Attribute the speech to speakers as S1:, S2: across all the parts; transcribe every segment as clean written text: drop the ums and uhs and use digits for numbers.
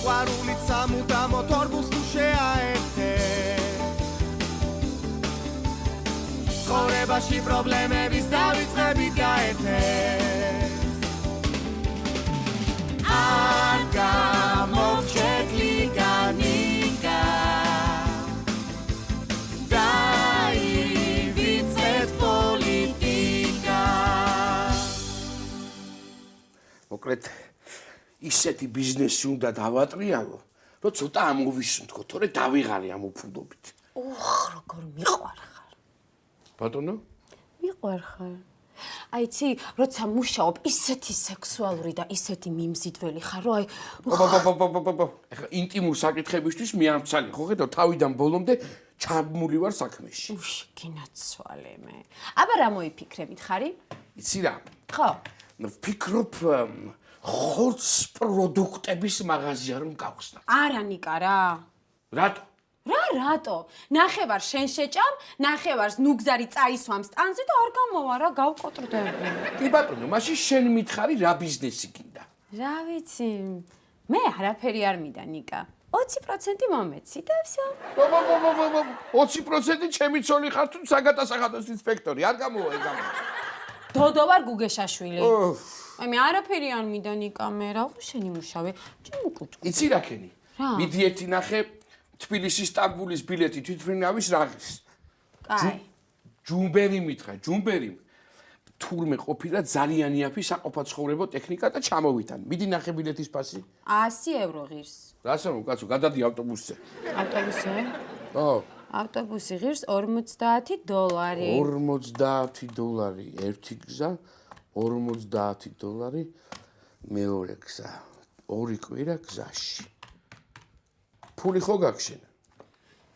S1: სიყვარულით სამუდამო თორბულს თუ შეაერთე ცხოვრებაში პრობლემების დავიწყებით გაერთეთ არ გამოვჩეთ ლიგანიკა დაივიწყეთ პოლიტიკა
S2: მოკლედ ისეთი ბიზნესი უნდა დავატრიალო, რომ ცოტა ამოვისუნთქო, თორე დავიღალე ამ უფრდობით.
S3: როგორ მიყვარხარ.
S2: ბატონო?
S3: მიყვარხარ. აიცი, როცა მუშაობ, ისეთი სექსუალური და ისეთი მიმზიდველი ხარ, რომ
S2: ეხლა ინტიმურ საკითხებისთვის მე არ მცალი, ხო ხედავ, თავიდან ბოლომდე ჩაბმული ვარ საქმეში.
S3: გინაცვალე მე. აბა რა მოიფიქრებით, ხარი?
S2: იცი რა?
S3: ხო.
S2: ვფიქრობ ხორცს პროდუქტების მაღაზია რომ გავხსნა.
S3: არა ნიკა რა.
S2: რატო?
S3: რატო? ნახევარ შენ შეჭამ, ნახევარს ნუგზარი წაისვამ სტანზე და არ გამოვა რა, გავკოტრდები.
S2: კი ბატონო, მაშინ შენ მითხარი რა ბიზნესი გინდა?
S3: რა ვიცი, მე არაფერი არ მინდა ნიკა. 20% მომეცი და всё.
S2: 20% ჩემი ცოლი ხარ თუ საგადასახადოს ინსპექტორი, არ გამოვა ეგ ამბავი.
S3: დოდო ვარ გუგეშაშვილი. აი მე არაფერი არ მინდა ნიკა მე რა ხო შენი მუშავე ჩემი კუჭკუ.
S2: იცი რა ქენი? მიდი ერთი ნახე თბილისის სტამბულის ბილეთი თვითმფრინავის რაღის.
S3: კაი.
S2: ჯუმბერი მითხრა, ჯუმბერი. თურმე ყოფილა ძალიან იაფი საყოფაცხოვრებო ტექნიკა და ჩამოვითან. მიდი ნახე ბილეთის ფასი.
S3: 100 евро ღირს.
S2: რასო კაცო, გადადი ავტობუსზე.
S3: ავტობუსზე?
S2: ო.
S3: ავტობუსი ღირს $50.
S2: $50 ერთი გზა, $50 მეორე გზა. ორი კვირა გზაში. ფული ხო გაგშენ?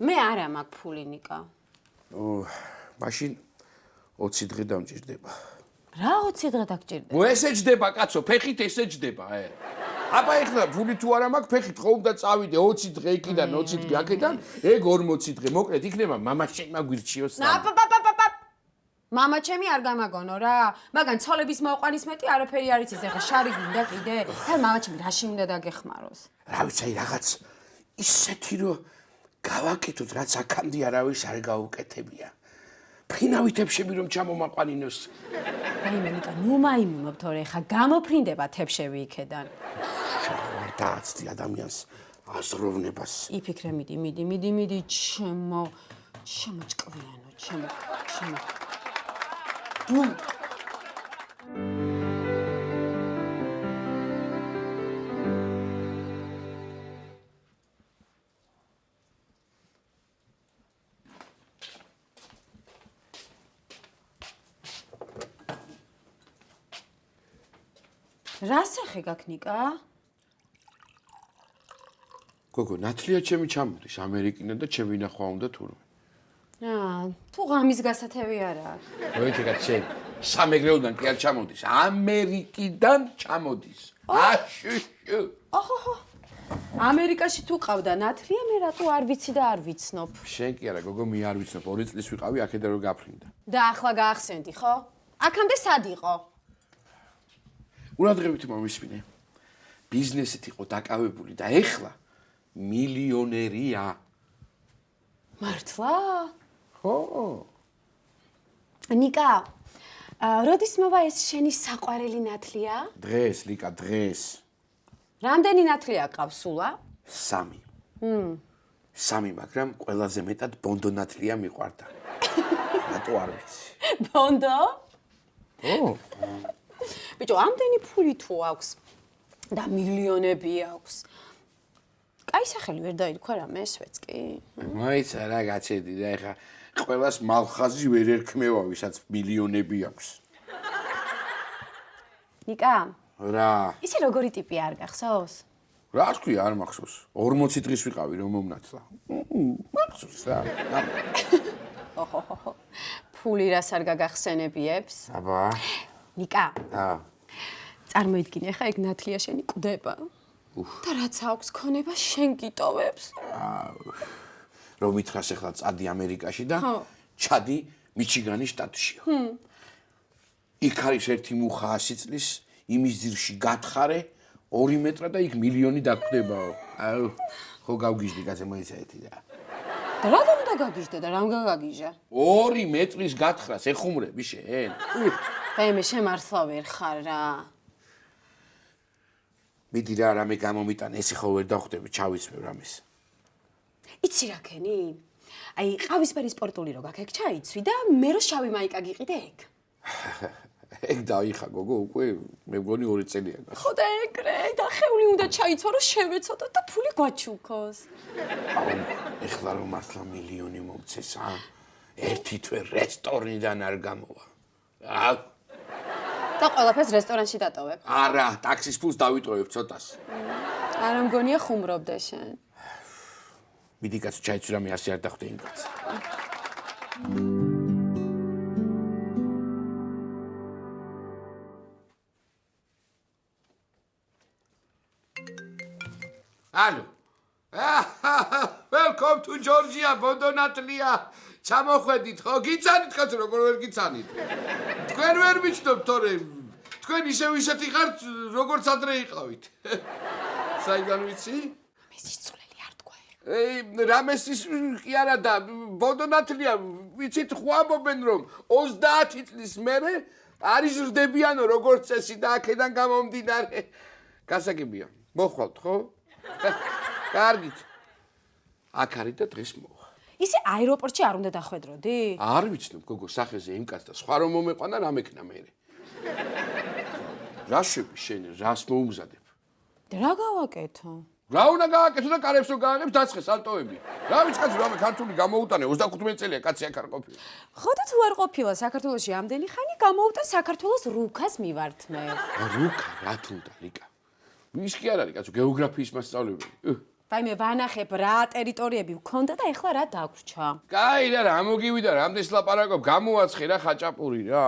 S3: მე არა მაქვს ფული ნიკა.
S2: მაშინ 20 დღე დამჭირდება.
S3: რა 20 დღე დაგჭირდება?
S2: ესე ჯდება კაცო, ფეხით ესე ჯდება, აბა ეხლა ფული თუ არა მაქვს, ფეხით ხო უნდა წავიდე 20 დღე იქიდან, 20 დღე აქედან, ეგ 40 დღე. მოკლედ იქნება მამა შენმა გვირჩიოს.
S3: მამა ჩემი არ გამაგონო რა. მაგან ცოლების მოყვანის მეტი არაფერი არ იცის, ეხლა შარი გინდა კიდე? და მამა ჩემი რაში უნდა დაგეხმაროს?
S2: რა ვიცი, რაღაც ისეთი რომ გავაკეთოთ, რაც აქამდე არავის არ გაუკეთებია. ფრინავი თებშები რომ ჩამომაყვანინოს.
S3: რაიმე ნიკა, ნუ მაიმუნობ თორე ხა გამოფრინდება თებშები იქედან.
S2: დააცდი ადამიანს აზროვნებას.
S3: იფიქრე მიდი, ჩემო ჭკვიანო, ჩემო. ბუმ. რა სახე გაქვს ნიკა?
S2: გოგო, ნათლია ჩემი ჩამოდის ამერიკიდან და ჩემი ნახვა უნდა თურმე.
S3: თუ ღამის გასათევი არა აქვს.
S2: მოიწეკა შენ. სამეგრელოდან კი არ ჩამოდის, ამერიკიდან ჩამოდის. აშშ.
S3: ოჰოჰო. ამერიკაში თუ ყავდა ნათლია, მე რატო არ ვიცი და არ ვიცნობ.
S2: შენ კი არა, გოგო, მე არ ვიცნობ. 2 წლის ვიყავი აქედან რომ გაფრინდა.
S3: და ახლა გაახსენდი, ხო? აქამდე სად იყო?
S2: ურადღებით მომისმინე. ბიზნესით იყო დაკავებული და ეხლა მილიონერია.
S3: მართლა?
S2: ხო.
S3: ნიკა, როდის მოვა ეს შენი საყვარელი ნათლია?
S2: დღეს, ლიკა, დღეს.
S3: რამდენი ნათლია ყავს სულა?
S2: 3. 3, მაგრამ ყველაზე მეტად ბონდო ნათლია მიყვარდა. რატო არ ვიცი.
S3: ბონდო?
S2: ო.
S3: ბიჭო, ამდენი ფული თუ აქვს და მილიონები აქვს. კაი სახელი ვერ დაირქვა რა მესვეც კი?
S2: მაიცა რა გაჩედი რა ეხა ყველას მალხაზი ვერ ერქმევა ვისაც მილიონები აქვს.
S3: ნიკა?
S2: რა?
S3: ისე როგორი ტიპი არ გახსოვს?
S2: რა თქვი არ მახსოვს. 40 დღის ვიყავი რომ მომნათლა. მახსოვს რა.
S3: ოჰოჰო. ფული რას არ გაგახსენებიებს?
S2: აბა.
S3: ნიკა. წარმოიდგინე ხა ეგ ნათლია შენი კვდება. და რაც აქვს ქონება შენ გიტოვებს.
S2: რომ მითხრას ახლა წადი ამერიკაში და ჩადი მიჩიგანის შტატში. იქ არის ერთი მუხა 100 წლის, იმის ძირში გათხარე 2 მეტრა და იქ მილიონი დაგხვდებაო. აუ, ხო გავგიჟდი კაცე მოიცადეთ და.
S3: და რატომ უნდა გაგიჟდე და რამ გაგაგიჟა?
S2: 2 მეტრის გათხრას ეხუმრები შენ?
S3: და მე შემართლა ვერ ხარ რა.
S2: მიდი რა რამე გამომიტანე, ესე ხო ვერ დავხვდები, ჩავიცმევ რამეს.
S3: იცი რა ქენი? აი, ყავისფერი სპორტული რო გაქვს, ეგ ჩაიცვი და მე რო შავი მაიკა გიყიდე ეგ.
S2: ეგ დაიხა გოგო, უკვე მე მგონი 2 წელია გასა.
S3: ხო და ეგრე, და ხეული უნდა ჩაიცვა რომ შევეცოდო და ფული გვაჩუქოს.
S2: აუ, ეხლა რომ მართლა მილიონი მომცეს, ერთი თვე რესტორნიდან არ გამოვა. აუ,
S3: და ყველაფერს რესტორანში დატოვებ.
S2: არა, ტაქსის ფულს დავიტოვებ ცოტას.
S3: არა მგონია ხუმრობდე შენ.
S2: მიდი კაცო, ჩაიცვი რამე ასე არ დახვდე იმ კაცს. Allo. Welcome to Georgia, Bondonatlia. ჩამოხვედით ხო? გიცანით კაცო, როგორ ვერ გიცანით? თქვენ ვერ მიჩნობთ, თორე თქვენ ისევ ისეთი ხართ, როგორც ადრე იყავით. საიდან ვიცი?
S3: მე სიცოცხლელი არ თქვა.
S2: რამესის კი არა და ბონდონატლია, ვიცით ხო ამბობენ რომ 30 წლის მერე არის ჟრდებიანო როგორც წესი და აქედან გამომდინარე. გასაგებია. მოხვალთ ხო? კარგით. აქ არის და დღეს მოვა.
S3: ისე აეროპორტში არ უნდა დახვედროდი?
S2: არ ვიცნობ გოგო სახეზე იმ კაცს და სხვა რომ მომეყვანა რა მექნა მე. რა შვები შენ, რას მოუმზადებ?
S3: რა გავაკეთო?
S2: რა უნდა გააკეთო და კარებს რო გააღებს დაცხეს ალტოები. რა ვიცი კაცო, რამე ქართული გამოუტანე 35 წელია კაცი აქ არ ყოფილა.
S3: ხოდა თუ არ ყოფილა საქართველოში ამდენი ხანი გამოუტან საქართველოს რუკას მივართმე.
S2: რუკა რა თუ და რიკა. ის კი არ არის კაცო, გეოგრაფიის მასწავლებელი.
S3: ვაიმე ვანახებ რა ტერიტორიები ვქონდა და ეხლა რა დაგვრჩა.
S2: კაი რა, რა მოგივიდა, რამდენს ლაპარაკობ, გამოაცხე რა ხაჭაპური რა.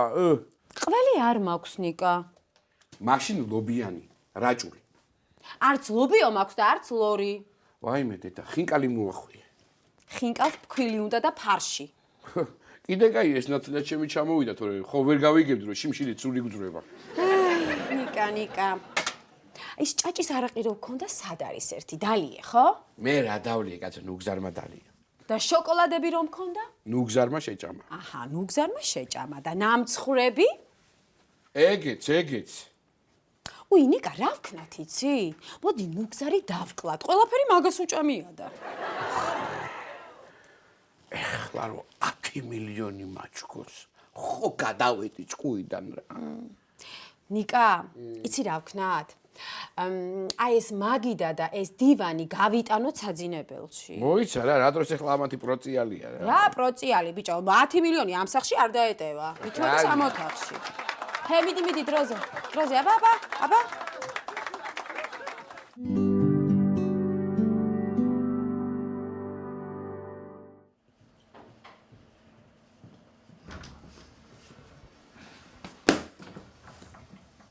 S3: ყველი არ მაქვს ნიკა.
S2: მაშინ ლობიანი, რაჭური.
S3: არც ლობიო მაქვს და არც ლორი.
S2: ვაიმე დედა, ხინკალი მოახვია.
S3: ხინკალს ფქვილი უნდა და ფარში.
S2: კიდე კაი ეს ნათლად ჩემი ჩამოვიდა, თორე ხო ვერ გავიგებდი რომ შიმშილი ცული გძრება.
S3: ნიკა. ის ჭაჭის არაყირო გქონდა სად არის ერთი დალიე, ხო?
S2: მე რა დავლიე კაცო, ნუგზარმა დალია.
S3: და შოკოლადები რომ გქონდა?
S2: ნუგზარმა შეჭამა.
S3: აჰა, ნუგზარმა შეჭამა და ნამცხრები?
S2: ეგეც.
S3: უი, ნიკა, რა ვქნათ იცი? მოდი ნუგზარი დავკლათ. ყველაფერი მაგას უჭამია და.
S2: ეხლა რომ 10 მილიონი მაჩქოს, ხო გადავედი ჭკუიდან რა.
S3: ნიკა, იცი რა ვქნათ? აი ეს მაგიდა და ეს დივანი გავიტანოთ საძინებელში.
S2: მოიცა რა, რა დროს ეხლა ამათი პროციალია რა.
S3: რა პროციალი, ბიჭო, 10 მილიონი ამ სახში არ დაეტევა. მithot სამოთახში. ჰე, მიდი დროზე, აბა.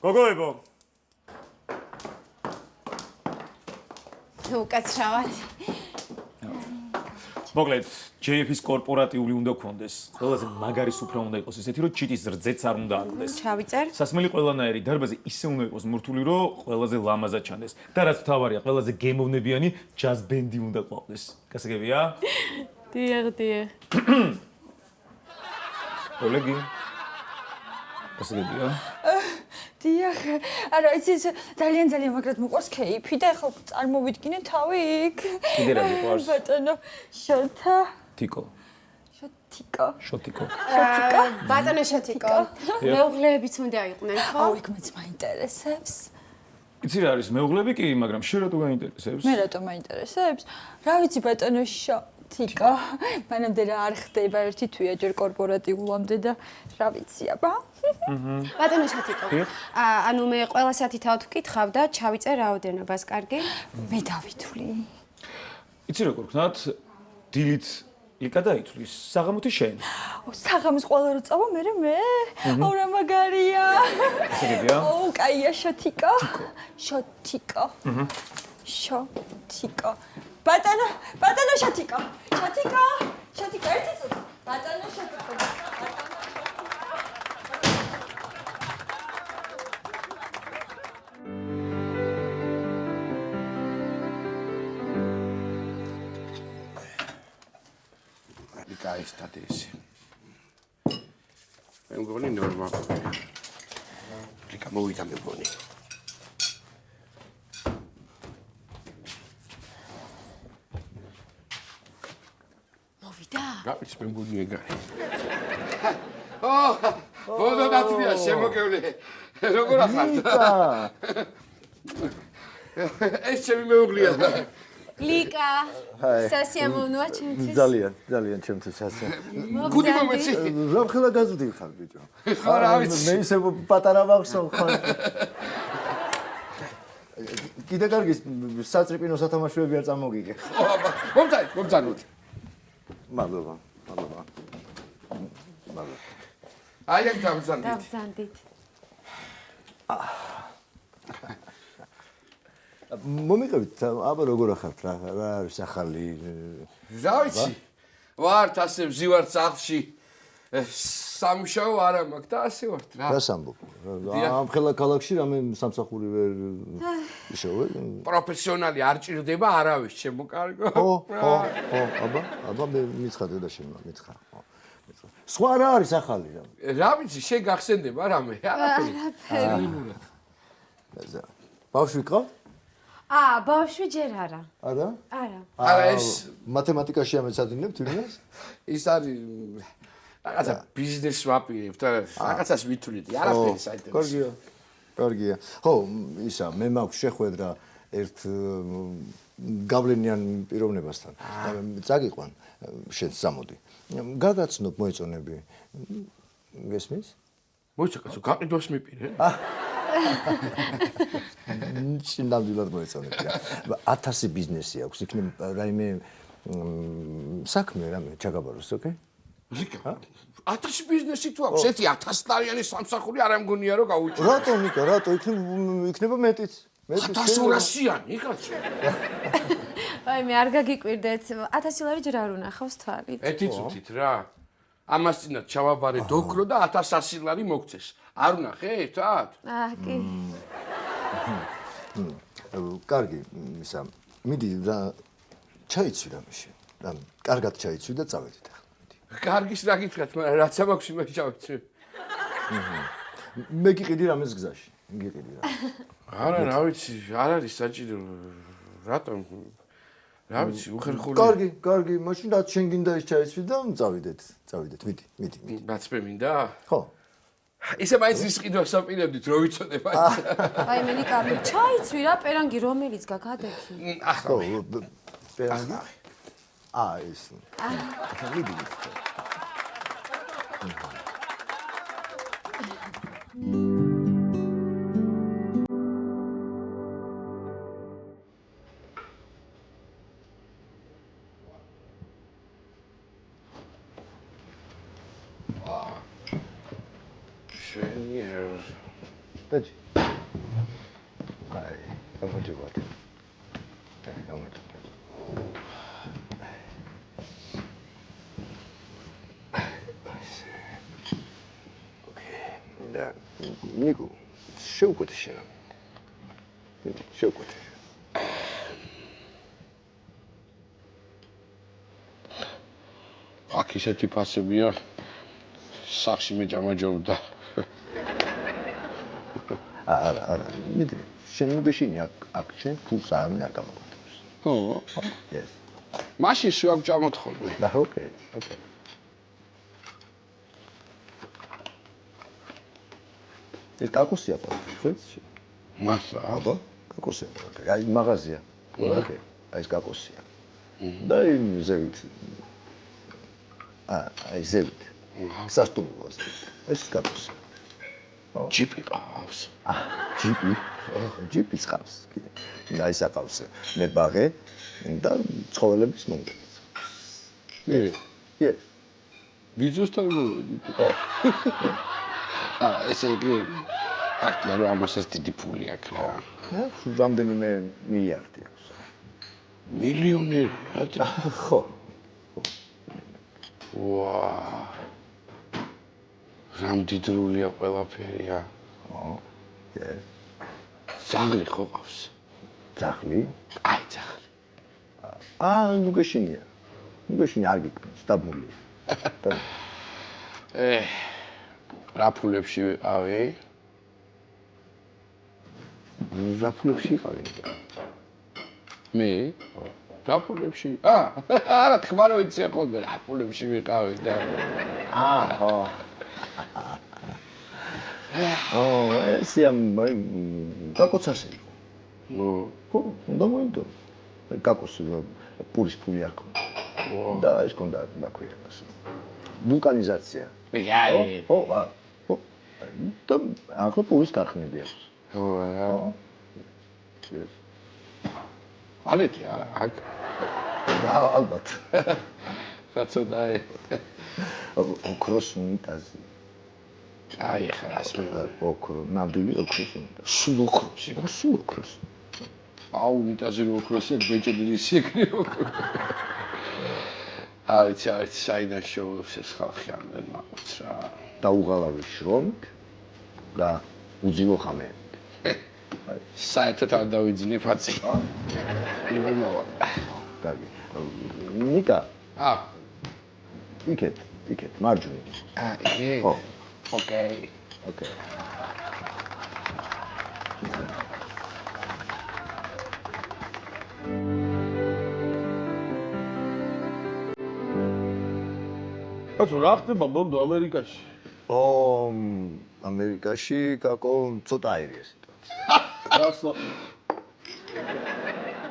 S4: გოგოებო.
S3: უკაცრავად.
S4: მოკლედ, JF-ის კორპორატიული უნდა გქონდეს. ყველაზე მაგარი სუფრა უნდა იყოს ესეთი, რომ ჩიტის რძეც არ უნდა აკლდეს.
S3: ჩავიწერ.
S4: სასმელი ყველანაირი დარბაზი ისე უნდა იყოს მურთული, რომ ყველაზე ლამაზად ჩანდეს. და რაც მთავარია, ყველაზე გემოვნებიანი ჯაზ ბენდი უნდა ყავდეს. გასაგებია?
S3: დიახ.
S4: კოლეგი. გასაგებია?
S5: დიახ, არა, იცი ძალიან მაგრად მოყვარს კეიფი და ახლა წარმოვიდგინე თავი იქ.
S4: კიდე რა გიყვარს?
S5: ბატონო, შოთა.
S4: თიკო.
S5: შოტიკო.
S3: ბატონო შოთიკო. მეუღლეებიც უნდა იყვნენ, ხო?
S5: აუ, იქ მეც მაინტერესებს.
S4: იცი რა არის, მეუღლები კი, მაგრამ შენ რატო გაინტერესებს?
S5: მე რატო მაინტერესებს? რა ვიცი ბატონო შოტიკო. მანამდე რა არ ხდება ერთი თვია ჯერ კორპორატიულამდე და რა ვიცი აბა.
S3: ბატონო შოთიკო. ანუ მე ყველა სათითაოდ ვკითხავ და ჩავიწერ რაოდენობას, კარგი?
S5: მე დავითვლი.
S4: იცი როგორ ვქნათ, დილით ლიკა დაითვლის, საღამოთი შენ.
S5: საღამოს ყველა რო წავა, მე. აუ რა მაგარია.
S4: გასაგებია?
S5: აუ, კაია შოტიკო. შოტიკო. ბატონო შოტიკო. შოტიკო, ერთი წუთი. ბატონო შოტიკო.
S2: დაესტადე ესე. მე მგონი ნორმალურია. რიკა მოვიდა მე მგონი.
S3: მოვიდა?
S2: რა ვიცი მე მგონი ეგარი. ბოდო დათვია შემოგევლე. როგორ ახართ? ეს ჩემი მეუღლეა.
S3: ლიკა. სასიამოვნოა ჩემთვის.
S6: ძალიან ჩემთვის ასე.
S2: გუდი მომეცი.
S6: რამხელა გაზრდილ ხარ ბიჭო.
S2: ხო რა ვიცი.
S6: მე ისე პატარა ვახსოვ ხარ. კიდე კარგი საწრიპინო სათამაშოები არ წამოგიგე.
S2: მომწანოთ.
S6: მადლობა.
S2: აი აქ დავზანდით.
S3: დავზანდით.
S6: მომიყევით, აბა როგორ ახართ რა არის ახალი?
S2: რა ვიცი. ვართ ასე ვზივართ სახლში. სამუშაო არ მაქვს და ასე ვართ რა.
S6: რას ამბობ? ამ ხელა ქალაქში რამე სამსახური ვერ ისევე?
S2: პროფესიონალი არ ჭირდება არავის ჩემო კარგო.
S6: აბა მე მიცხადე და შენ მიცხარ. სხვა რა არის ახალი რა?
S2: რა ვიცი, შენ გახსენდება რამე? არაფერი.
S6: ბავშვი ყავ?
S3: ბავშვი ჯერ არა.
S6: არა?
S3: არა.
S2: ეს
S6: მათემატიკაში ამეცადინებთ იმას?
S2: ის არის რაღაცა ბიზნეს ვაპირებთ და რაღაცას ვითვლით. არაფერი საინტერესო.
S6: კარგია. ხო, ისა მე მაქვს შეხვედრა ერთ გავლენიან პიროვნებასთან. წაგიყვან შენ სამოდი. გაგაცნობ მოეწონები. გესმის?
S2: მოიცა კაცო, გაყიდვას მიპირე.
S6: ნამდვილად მოეწონები რა. 1000 ბიზნესი აქვს. იქნებ რაიმე საქმე რამე ჩაგაბაროს, ოკეი?
S2: რიკა 1000 ბიზნესი თუ აქვს, ერთი 1000-დარიანი სამსახური არ ამგონია რომ გაუჭირო.
S6: რატომ იკა, რატო იქნება მეტიც?
S2: 1200-იანი კაცო.
S3: აი მე არ გაგიკვირდეთ. 1000 ლარი ჯერ არ უნახავს თვალით.
S2: ერთი წუთით რა. ამას წინათ ჩავაბარე დოკრო და 1100 ლარი მოგცეს. არ უნახეთ?
S3: კი.
S6: კარგი, ისა, მიდი რა ჩაიცვი რამეში. რა, კარგად ჩაიცვი და წავედით ახლა.
S2: კარგის რა გითხრათ, მაგრამ რაც ამაქვს მე ჩავიცი.
S6: მე გიყიდი რამეს გზაში. გიყიდი რა.
S2: არა, რა ვიცი, არ არის საჭირო. რატომ? რა ვიცი, უხერხული.
S6: კარგი, მაშინ რაც შენ გინდა ის ჩაიცვი და წავიდეთ. მიდი.
S2: მაცმე მინდა?
S6: ხო.
S2: ისე მაინც ის ყიდვას აპირებდით, რო ვიცოდება.
S3: აი მე ლიკა, ჩაიცვი რა პერანგი რომელიც გაგადექი.
S6: ხო, პერანგი. ის. მიდი. Deci. Hai, am început. Am început. Ok. Da. Nicu, șeucă-te și ăla. Șeucă-te.
S2: აქ ისეთი ფასებია. სახში მე ჯამაჯობდა.
S6: არა. მიდი. შენ მიბეშინი აქ შენ ფულს არ გამოვაქვს.
S2: ხო.
S6: Yes.
S2: მაშინ შევ აქ ჯამოთხოვე.
S6: და ოკეი. ეს კაკოსია პატარა.
S2: მასა.
S6: აბა, კაკოსია. აი მაღაზია. ოკეი. აი ეს კაკოსია. და ზევით. აი ზევით. სასტუმროა. ეს კაკოსია.
S2: ჯიპი ყავს.
S6: ჯიპი ყავს. აი საყავს. ნებაღე და ცხოველების მომგება. Yes.
S2: ბიზნესთან მოვედი. ესე იგი აქ რა ამასაც დიდი ფული აქვს რა.
S6: რამდენიმე მილიარდი აქვს.
S2: მილიონერი?
S6: ხო.
S2: ვაა. რამდიდრულია ყველაფერია.
S6: Yes.
S2: ძაღლი ხო ყავს?
S6: ძაღლი?
S2: აი ძაღლი.
S6: ნუ გეშინია არ გიქმნის, დაბმული.
S2: რა ფულებში ვიყავი?
S6: რა ფულებში იყავი?
S2: მე? რა ფულებში? არა, თქმა რომ იცი ხოლმე რა ფულებში ვიყავი და
S6: ესე გაკოცასე იყო. ხო, უნდა მოინდო. გაკოს პურის ფული არ ქონდა. და ეს ქონდა მაქვია. ვულკანიზაცია. ხო, და ახლა პურის დახნები აქვს.
S2: ხო, რა. ალეთი არა, აქ.
S6: ალბათ.
S2: რაცოდაა.
S6: ოქროს უნიტაზი.
S2: აი, ხარას მე.
S6: ოქრო, ნამდვილი ოქროს უნიტაზი.
S2: სულ ოქროსი.
S6: სულ ოქროს.
S2: აუ, უნიტაზი რო ოქროსი, ბეჭედი სიგნი ოქროს. არც საიდან შოულობს ეს ხალხი ამდენ მაყურს რა.
S6: დაუღალავი შრომით და უძილო ხამეებით.
S2: საერთოდ არ დავიძინე ფაცი. იმენა.
S6: კარგი. ნიკა. იქეთ, მარჯვნივ.
S2: იქ.
S6: ხო.
S2: ოკეი.
S7: რა ხდება ბონდო ამერიკაში?
S6: ამერიკაში კაკო ცოტა აირია სიტუაცია.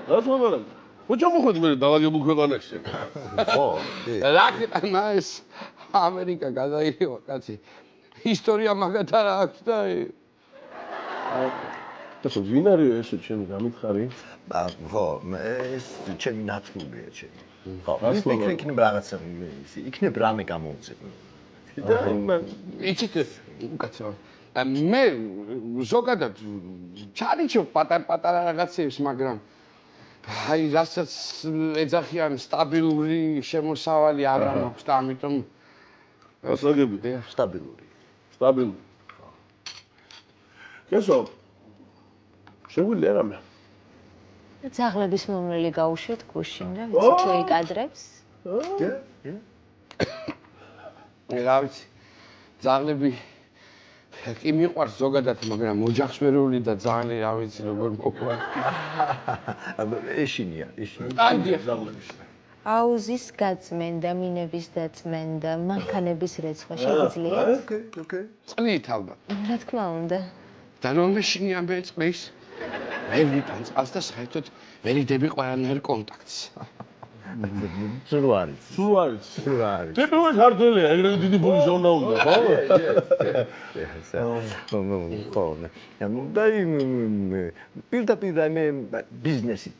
S7: რას მომარაგ? უჩა მოხდი მე დაალაგებულ ქვეყანაში.
S6: ხო,
S2: რა ხდება ეს ამერიკა გადაირივა კაცი. ისტორია მაგათ არ აქვს და
S7: და ვინ არის ესე ჩემი გამითხარი?
S6: ხო, ეს ჩემი ნაცნობია ჩემი. ხო, იქნებ რაღაცა იქნებ რამე გამოუწევ.
S2: იცით უკაცრავ. მე ზოგადად ჩარიჩევ პატარ-პატარა რაღაცებს, მაგრამ აი რასაც ეძახიან სტაბილური შემოსავალი არ მაქვს და ამიტომ
S7: ასაგები
S6: სტაბილური.
S7: კესო შეგვიძლია რამე?
S8: ძაღლების მომრელი გაუშვეთ გუშინ და ვიცი თუ იკადრებს?
S2: რა ვიცი, ძაღლები კი მიყვარს ზოგადად, მაგრამ ოჯახშორეული და ძაღლი რა ვიცი როგორ მოყვარს.
S6: ეშინია.
S2: აიდია ძაღლების.
S8: აუზის გაწმენდა, მინების დაწმენდა, მანქანების რეცხვა შეგიძლიათ?
S6: ოკეი.
S2: წყლით ალბათ.
S8: რა თქმა უნდა.
S2: და რომ მეშინია მე წყლის. ვერ ვიტან წყალს და საერთოდ ვერ იდები ყველანაირ კონტაქტს.
S6: სულ არის.
S7: პირველად ქართველია, ეგრევე დიდი ფული შოვნა უნდა, ხო?
S6: ხო. და პირდაპირ მე ბიზნესი.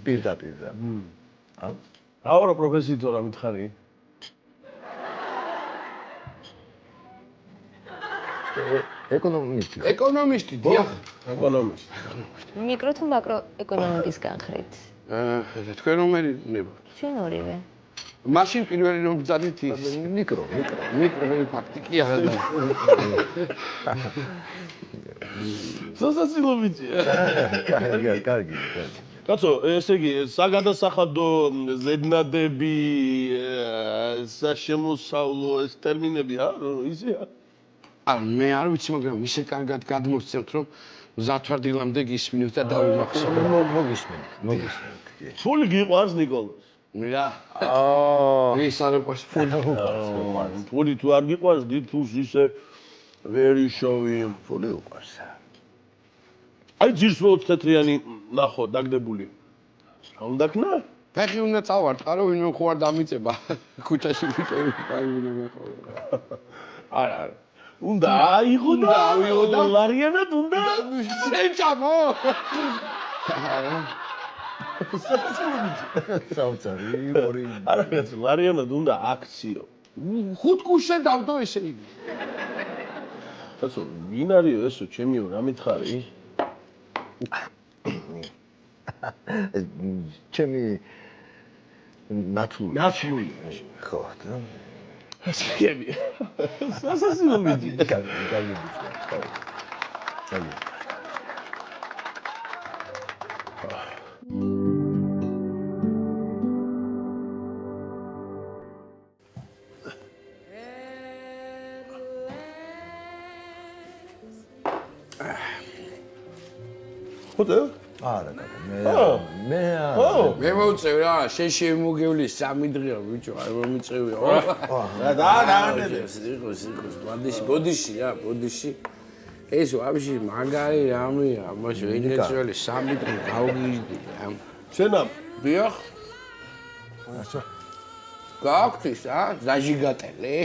S6: პირდაპირ.
S7: რა ვარ პროფესიით რა მითხარი?
S6: ეკონომისტი.
S2: ეკონომისტი, დიახ.
S7: ეკონომისტი.
S8: მიკრო თუ მაკრო ეკონომიკის განხრით?
S2: თქვენ რომელი ნება?
S8: ჩვენ ორივე.
S2: მაშინ პირველი რომ ვძადით ის
S6: მიკრო.
S2: ფაქტი კი არა.
S7: სასაცილო ბიჭია.
S6: კარგი.
S7: კაცო, ესე იგი, საგადასახადო ზედნადები, საშემოსავლო ეს ტერმინები არა, ისეა?
S2: მე არ ვიცი, მაგრამ ისე კარგად გადმოსცემთ, რომ მზადვარდილამდე გისმინოთ და დავიმახსოვროთ.
S6: მოგისმენთ.
S7: ფული გიყვარს ნიკოლას?
S2: რა? ის არ უყვარს ფული.
S7: ფული თუ არ გიყვარს, დიდ ფულს ისე ვერ იშოვი.
S6: ფული უყვარს.
S7: აი ძირს ვოლოთ თეთრიანი ნახო, დაგდებული. რა უნდა ქნა?
S2: ფეხი უნდა წავარტყარო, ვინმე ხო არ დამიწება. ქუჩაში ვიტოვი, აი ვინმე მეხო.
S7: არა. უნდა აიღო და ავიღო და ლარიანად უნდა.
S2: შეჭამო.
S6: საოცარი, ორი.
S7: არა, ლარიანად უნდა აქციო.
S2: ხუთ გუშე დავდო ესე იგი.
S7: კაცო, ვინ არის ესო ჩემიო, რა მითხარი?
S6: ჩემი ნაცვლი. ხო, და
S7: ასკები. სასაცილო მიდი.
S6: კარგი.
S7: ხოთე?
S6: არა, მე
S2: მე მოვწევ რა, შენ შემოგევლი 3 დღეა ბიჭო, არ მომიწევია. ბოდიში რა, ბოდიში. ეს ვაფშე მაგარი რამეა, მაშინ ინდექსველი 3 დღე გავგიჟდი რა.
S7: შენამ
S2: დიახ. გააქვთ რა, ზაჟიგატელი.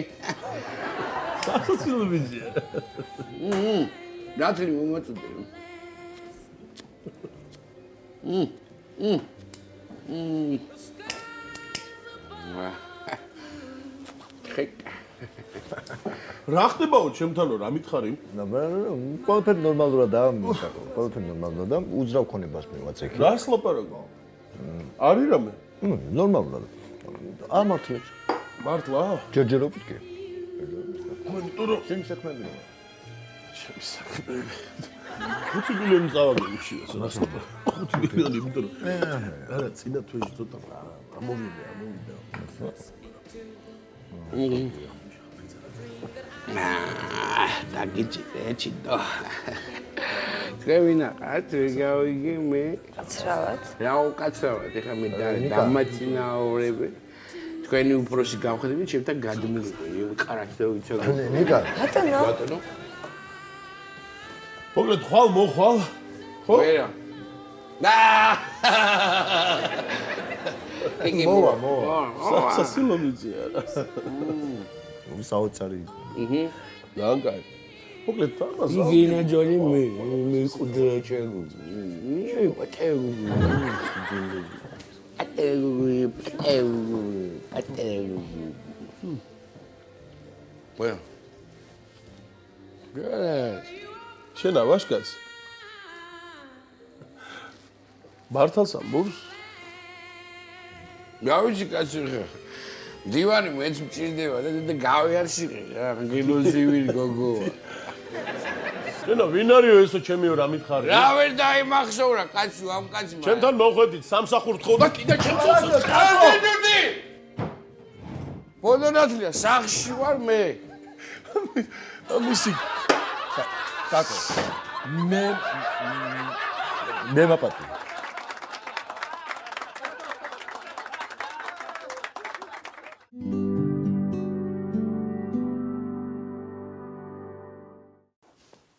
S7: სასაცილოებია.
S2: ნათლი მომაწოდე.
S7: რა ხდებაო ჩემთანო რა მითხარი?
S6: ყველაფერი ნორმალურადაა, ყველაფერი ნორმალურადაა, უძრავ ქონებას მივაწექი.
S7: რას ლაპარაკო? არის რამე?
S6: ნორმალურად. ამართლებს.
S7: მართლა?
S6: ჯერჯერობით კი.
S7: იმიტომ რომ
S6: ჩემი საქმეებია.
S7: ჩემი საქმეები. 5 მილიონი წავაგები შეიძლება რას ლაპარაკო? 5 მილიონი იმიტომ რომ არა წინა თვეში ცოტა ამოვიდა.
S2: დაგიჭირე ჩიტო. თქვენინა კაცი გავიგე მე.
S5: კაცრავად.
S2: რა უკაცრავად, ეხლა მე დამაწინაურები. თქვენი უფროსი გავხდები, ჩემთან გადმოვიდე. კარაქზე ვიცოდი.
S6: ნიკა.
S2: ბატონო.
S7: მოგლედ ხვალ მოხვალ. ხო?
S2: ვერა.
S6: მოვა.
S7: სასილობია რა.
S6: საოცარი.
S7: ნანგაი. მოგლედ თამას.
S2: იგინა ჯონი მე ყუდრა ჩეგუ. ნიჟე პატეუ. პატეუ. Well. Good.
S7: შენ ავაშკაც? მართალს ამბობს?
S2: გავიჩი კაცი ხა. დივანი მეც მჭირდება და გავიარსიყი რა, გილოზივი გოგოა.
S7: შენ ვინ არისო ესო ჩემიო რა მითხარი?
S2: რა ვერ დაიმახსოვრა კაცი ამ კაცმა.
S7: ჩემთან მოხვედით სამსახურთ ხო და კიდე ჩემს
S2: კაცი. ბოდონათლია სახში ვარ მე.
S7: ამისი
S6: კაკო. მე მაპატი.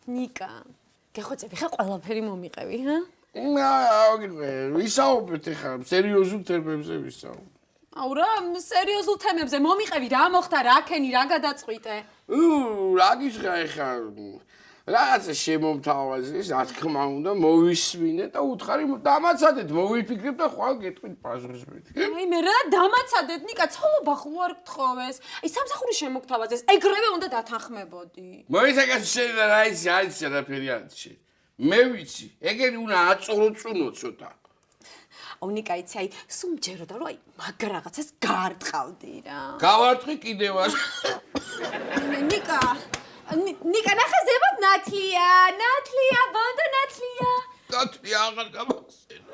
S3: ნიკა, გეხოცები ხა ყველაფერი მომიყევი, ჰა?
S2: ვისაუბრეთ ახლა სერიოზულ თემებზე ვისაუბრეთ.
S3: აუ რა, სერიოზულ თემებზე მომიყევი, რა მოხდა, რა ქენი, რა გადაწყვიტე?
S2: რა გიჟღა ახლა? რაღაცა შემომთავაზეს, რა თქმა უნდა, მოვისმინე და უთხარი დამაცადეთ, მოვიფიქრებ და ხვალ გეტყვით პასუხს.
S3: აი მე რა დამაცადეთ, ნიკა, ცოლობა ხო არ გთხოვეს? აი სამსახური შემოგთავაზეს, ეგრევე უნდა დათანხმებოდი.
S2: მოიცაგას შენ რა იცი, არის არაფერი არ იცი. მე ვიცი, ეგერი უნდა აწოროწუნო ცოტა.
S3: აუ ნიკა, იცი, აი სულ მჯეროდა რომ აი მაგ რაღაცას გაარტყავდი რა.
S2: გავარტყი კიდევაც.
S3: ნიკა, ნახე ზემოთ ნათლია, ბონდო ნათლია.
S2: ნათლია აღარ გამახსენო.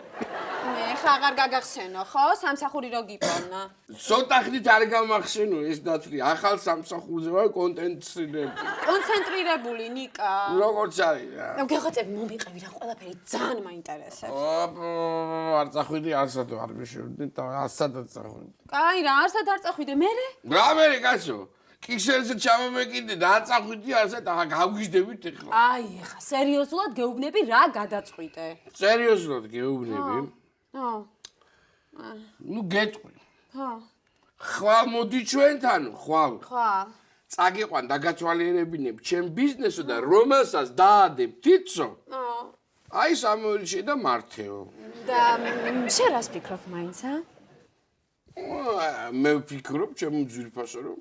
S3: ხა აღარ გაგახსენო, ხო? სამსახური რო გიპოვნა.
S2: ცოტა ხნით არ გამახსენო ეს ნათლია. ახალ სამსახურზე ვარ
S3: კონცენტრირებული, ნიკა.
S2: როგორც არის რა.
S3: გეხოცები მომიყევი რა, ყველაფერი ძალიან მაინტერესებს.
S2: არ წახვიდი, არსად არ მიშევდი და არსადაც წახვიდი.
S3: კაი რა, არსად არ წახვიდე, მერე?
S2: რა მერე კაცო? კიქსელზე ჩამომეკიდე და წახვიდი არსად გავგიჟდებით ეხლა.
S3: აი, ეხა სერიოზულად გეუბნები რა გადაწყვიტე.
S2: სერიოზულად გეუბნები? ნუ გეტყვი. ხვალ მოდი ჩვენთან, ხვალ. წაგიყვან დაგაცვალიერებინებ ჩემ ბიზნესო და რომელსაც დაადებ თიცო. აი სამოილში და მართეო.
S3: და შენ რას ფიქრობ მაინც, ა?
S2: მე ვფიქრობ ჩემ ძვირფასო რომ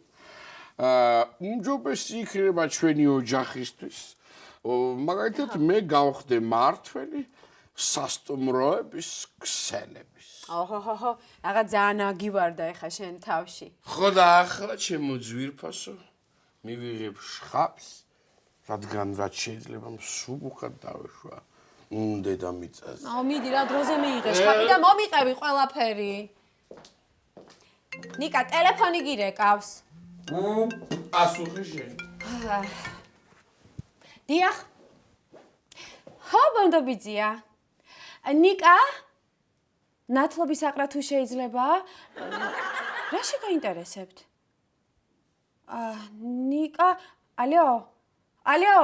S2: უმჯობესი იქნება ჩვენი ოჯახისთვის. მაგალითად მე გავხდე მართველი სასტუმროების ქსელების.
S3: ოჰოჰო, რაღაც ძალიან აგივარდა ეხა შენ თავში.
S2: ხო და ახლა ჩემო ძვირფასო მივიღებ შხაპს, რადგან რაც შეიძლება მსუბუქად დავეშვა. უნდე და მიწაზე.
S3: აუ მიდი რა დროზე მიიღე შხაპი და მომიყევი ყველაფერი. ნიკა, ტელეფონი გირეკავს.
S2: პასუხი შენ.
S3: დიახ. ხო, ბონდობიძია. ნიკა? ნათლობის აყრა თუ შეიძლება? რა შეგაინტერესებთ? ნიკა, ალო? ნიკა!